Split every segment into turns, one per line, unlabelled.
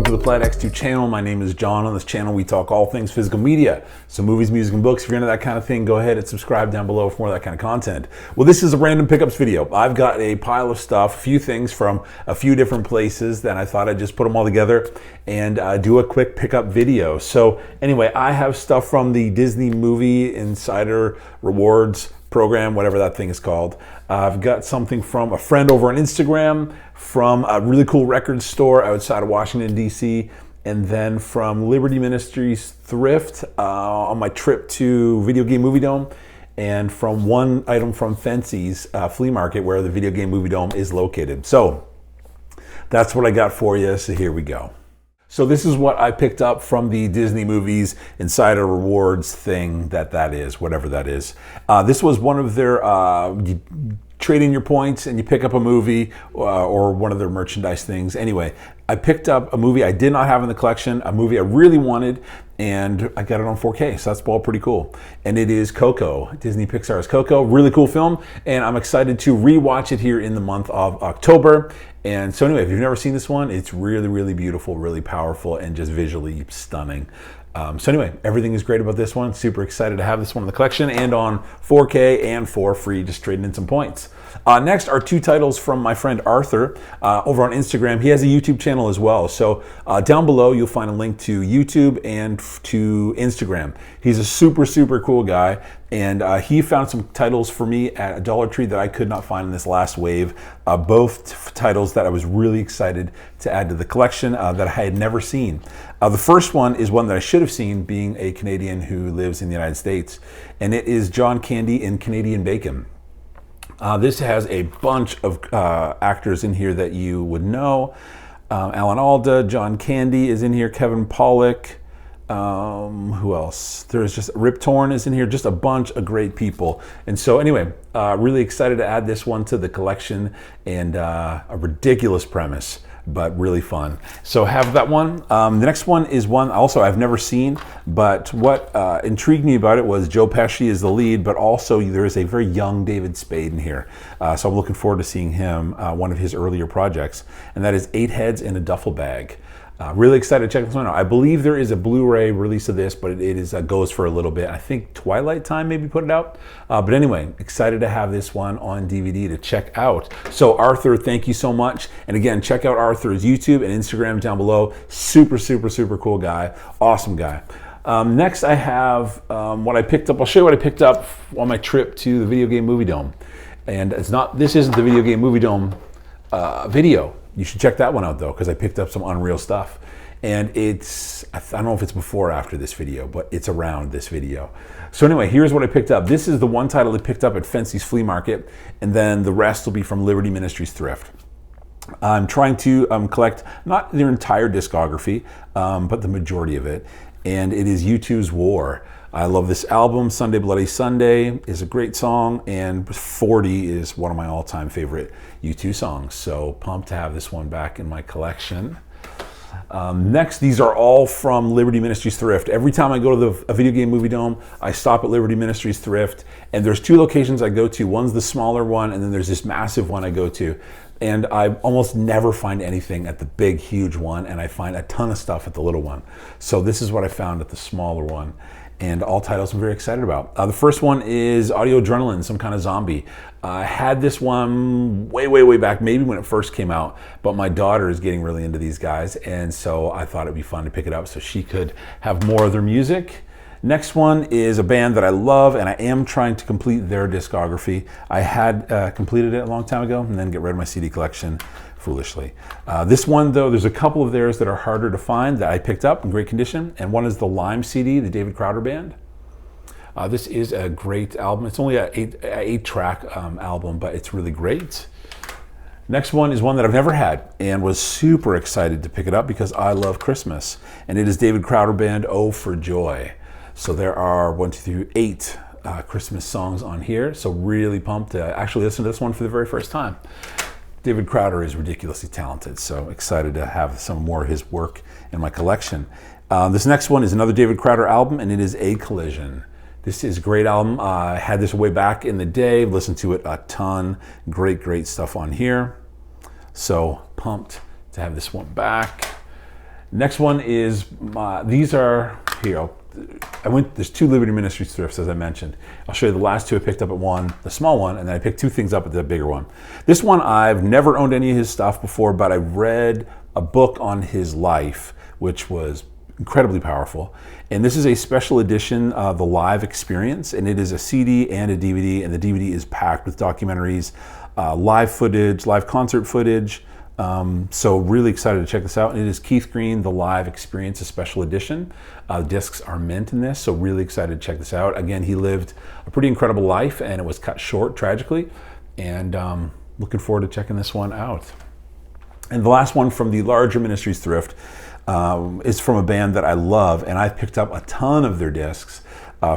to the Plaid X2 channel. My name is John. On this channel, we talk all things physical media. So movies, music, and books. If you're into that kind of thing, go ahead and subscribe down below for more of that kind of content. Well, this is a random pickups video. I've got a pile of stuff, a few things from a few different places that I thought I'd just put them all together and do a quick pickup video. So anyway, I have stuff from the Disney Movie Insider Rewards program, whatever that thing is called. I've got something from a friend over on Instagram, from a really cool record store outside of Washington, D.C., and then from Liberty Ministries Thrift on my trip to Video Game Movie Dome, and from one item from Fenstys Flea Market where the Video Game Movie Dome is located. So that's what I got for you, so here we go. So this is what I picked up from the Disney Movies Insider Rewards thing that is, whatever that is. This was one of their, you trade in your points and you pick up a movie or one of their merchandise things. Anyway, I picked up a movie I did not have in the collection, a movie I really wanted, and I got it on 4K, so that's all pretty cool. And it is Coco, Disney Pixar's Coco, really cool film, and I'm excited to rewatch it here in the month of October. And so anyway, if you've never seen this one, it's really, really beautiful, really powerful, and just visually stunning. So anyway, everything is great about this one. Super excited to have this one in the collection and on 4K and for free, just trading in some points. Next are two titles from my friend Arthur over on Instagram. He has a YouTube channel as well. So down below, you'll find a link to YouTube and to Instagram. He's a super, super cool guy. And he found some titles for me at a Dollar Tree that I could not find in this last wave. Both titles that I was really excited to add to the collection that I had never seen. The first one is one that I should have seen, being a Canadian who lives in the United States. And it is John Candy in Canadian Bacon. This has a bunch of actors in here that you would know. Alan Alda, John Candy is in here, Kevin Pollak. Who else? There's just Rip Torn is in here, just a bunch of great people. And so anyway, really excited to add this one to the collection, and a ridiculous premise, but really fun. So have that one. The next one is one also I've never seen, but what intrigued me about it was Joe Pesci is the lead, but also there is a very young David Spade in here. So I'm looking forward to seeing him, one of his earlier projects, and that is 8 Heads in a Duffel Bag. Really excited to check this one out. I believe there is a Blu-ray release of this, but it is goes for a little bit. I think Twilight Time maybe put it out. But anyway, excited to have this one on DVD to check out. So Arthur, thank you so much. And again, check out Arthur's YouTube and Instagram down below. Super, super, super cool guy. Awesome guy. Next I have what I picked up. I'll show you what I picked up on my trip to the Video Game Movie Dome. And this isn't the Video Game Movie Dome video. You should check that one out though, because I picked up some unreal stuff. And I don't know if it's before or after this video, but it's around this video. So anyway, here's what I picked up. This is the one title I picked up at Fenstys Flea Market, and then the rest will be from Liberty Ministries Thrift. I'm trying to collect not their entire discography, but the majority of it. And it is U2's War. I love this album. Sunday Bloody Sunday is a great song, and 40 is one of my all-time favorite U2 songs. So pumped to have this one back in my collection. Next, these are all from Liberty Ministries Thrift. Every time I go to a Video Game Movie Dome, I stop at Liberty Ministries Thrift, and there's two locations I go to. One's the smaller one, and then there's this massive one I go to. And I almost never find anything at the big, huge one, and I find a ton of stuff at the little one. So this is what I found at the smaller one, and all titles I'm very excited about. The first one is Audio Adrenaline, some kind of zombie. I had this one way, way, way back, maybe when it first came out, but my daughter is getting really into these guys, and so I thought it'd be fun to pick it up so she could have more of their music. Next one is a band that I love, and I am trying to complete their discography. I had completed it a long time ago and then get rid of my CD collection foolishly. This one though, there's a couple of theirs that are harder to find that I picked up in great condition, and one is the Lime CD, the David Crowder Band. This is a great album. It's only an 8-track album, but it's really great. Next one is one that I've never had and was super excited to pick it up because I love Christmas, and it is David Crowder Band, Oh for Joy. So there are 8 Christmas songs on here, so really pumped to actually listen to this one for the very first time. David Crowder is ridiculously talented, so excited to have some more of his work in my collection. This next one is another David Crowder album, and it is A Collision. This is a great album. I had this way back in the day, listened to it a ton. Great, great stuff on here. So pumped to have this one back. Next one is, these are, here, there's 2 Liberty Ministries Thrifts, as I mentioned. I'll show you the last 2 I picked up at one, the small one, and then I picked 2 things up at the bigger one. This one, I've never owned any of his stuff before, but I read a book on his life, which was incredibly powerful. And this is a special edition of the live experience, and it is a CD and a DVD, and the DVD is packed with documentaries, live footage, live concert footage. So really excited to check this out. And it is Keith Green, The Live Experience, a special edition. Discs are mint in this, so really excited to check this out. Again, he lived a pretty incredible life, and it was cut short, tragically. And looking forward to checking this one out. And the last one from the larger Ministries Thrift is from a band that I love, and I've picked up a ton of their discs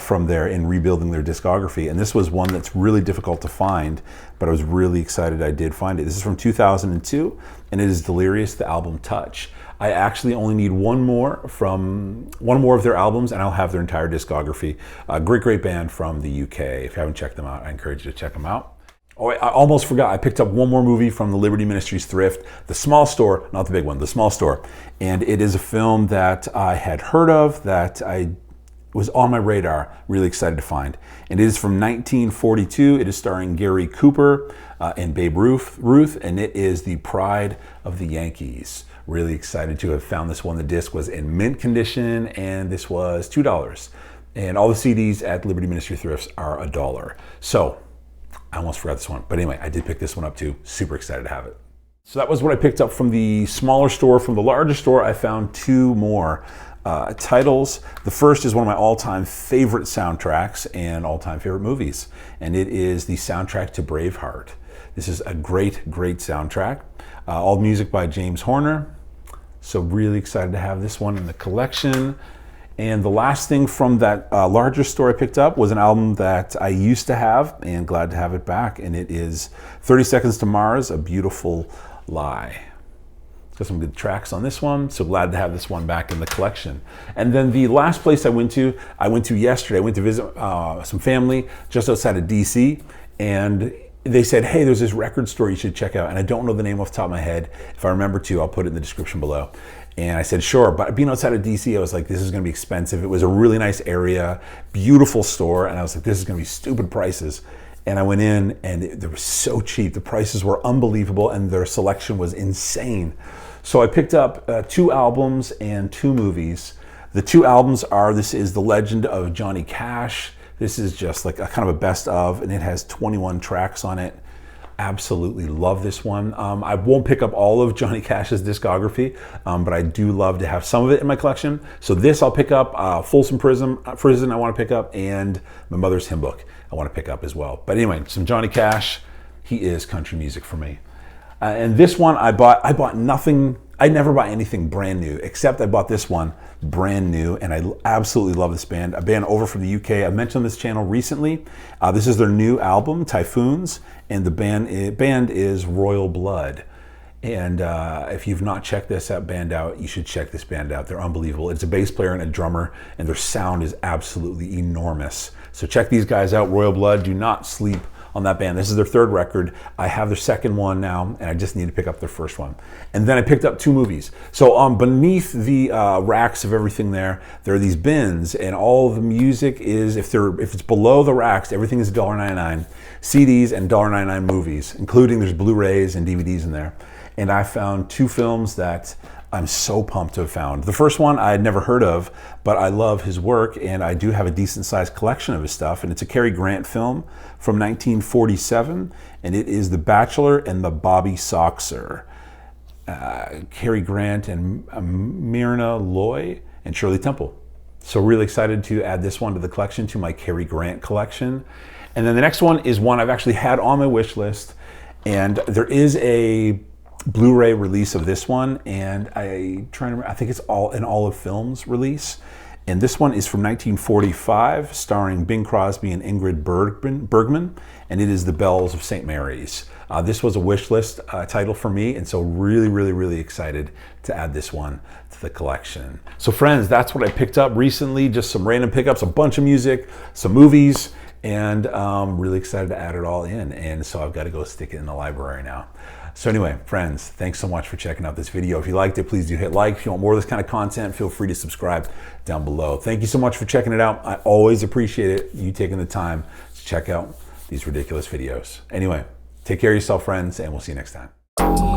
from there in rebuilding their discography. And this was one that's really difficult to find, but I was really excited I did find it. This is from 2002, and it is Delirious, the album Touch. I actually only need one more of their albums, and I'll have their entire discography. Great band from the UK. If you haven't checked them out, I encourage you to check them out. Oh, I almost forgot. I picked up one more movie from the Liberty Ministries Thrift, the small store, not the big one, the small store. And it is a film that I had heard of, that I was on my radar, really excited to find. And it is from 1942. It is starring Gary Cooper and Babe Ruth, and it is The Pride of the Yankees. Really excited to have found this one. The disc was in mint condition, and this was $2. And all the CDs at Liberty Ministry Thrifts are $1. So I almost forgot this one. But anyway, I did pick this one up too. Super excited to have it. So that was what I picked up from the smaller store. From the larger store, I found 2 more titles. The first is one of my all-time favorite soundtracks and all-time favorite movies, and it is the Soundtrack to Braveheart. This is a great soundtrack. All music by James Horner. So really excited to have this one in the collection. And the last thing from that larger store I picked up was an album that I used to have, and glad to have it back, and it is 30 Seconds to Mars, A Beautiful Lie. Got some good tracks on this one, so glad to have this one back in the collection. And then the last place I went to yesterday. I went to visit some family just outside of DC, and they said, hey, there's this record store you should check out. And I don't know the name off the top of my head. If I remember to, I'll put it in the description below. And I said, sure. But being outside of DC, I was like, this is going to be expensive. It was a really nice area, beautiful store. And I was like, this is going to be stupid prices. And I went in, and they were so cheap. The prices were unbelievable, and their selection was insane. So I picked up 2 albums and 2 movies. The 2 albums are, this is The Legend of Johnny Cash. This is just like a kind of a best of, and it has 21 tracks on it. Absolutely love this one. I won't pick up all of Johnny Cash's discography, but I do love to have some of it in my collection. So this I'll pick up, Folsom Prison I want to pick up, and My Mother's Hymn Book I want to pick up as well. But anyway, some Johnny Cash. He is country music for me. And this one I bought nothing. I never buy anything brand new, except I bought this one brand new, and I absolutely love this band. A band over from the UK. I mentioned on this channel recently. This is their new album, Typhoons, and the band is Royal Blood. And if you've not checked this band out, you should check this band out. They're unbelievable. It's a bass player and a drummer, and their sound is absolutely enormous. So check these guys out, Royal Blood. Do not sleep on that band. This is their 3rd record. I have their 2nd one now, and I just need to pick up their 1st one. And then I picked up 2 movies. So beneath the racks of everything there are these bins, and all the music is, if it's below the racks, everything is $1.99. CDs and $1.99 movies, including there's Blu-rays and DVDs in there. And I found 2 films that I'm so pumped to have found. The first one I had never heard of, but I love his work, and I do have a decent sized collection of his stuff, and it's a Cary Grant film from 1947, and it is The Bachelor and the Bobby Soxer. Cary Grant and Myrna Loy and Shirley Temple. So really excited to add this one to the collection, to my Cary Grant collection. And then the next one is one I've actually had on my wish list, and there is a Blu-ray release of this one, and I think it's an Olive Films release. And this one is from 1945, starring Bing Crosby and Ingrid Bergman, and it is The Bells of St. Mary's. This was a wish list title for me, and so really excited to add this one to the collection. So friends, that's what I picked up recently, just some random pickups, a bunch of music, some movies, and I'm really excited to add it all in. And so I've got to go stick it in the library now. So anyway, friends, thanks so much for checking out this video. If you liked it, please do hit like. If you want more of this kind of content, feel free to subscribe down below. Thank you so much for checking it out. I always appreciate it, you taking the time to check out these ridiculous videos. Anyway, take care of yourself, friends, and we'll see you next time.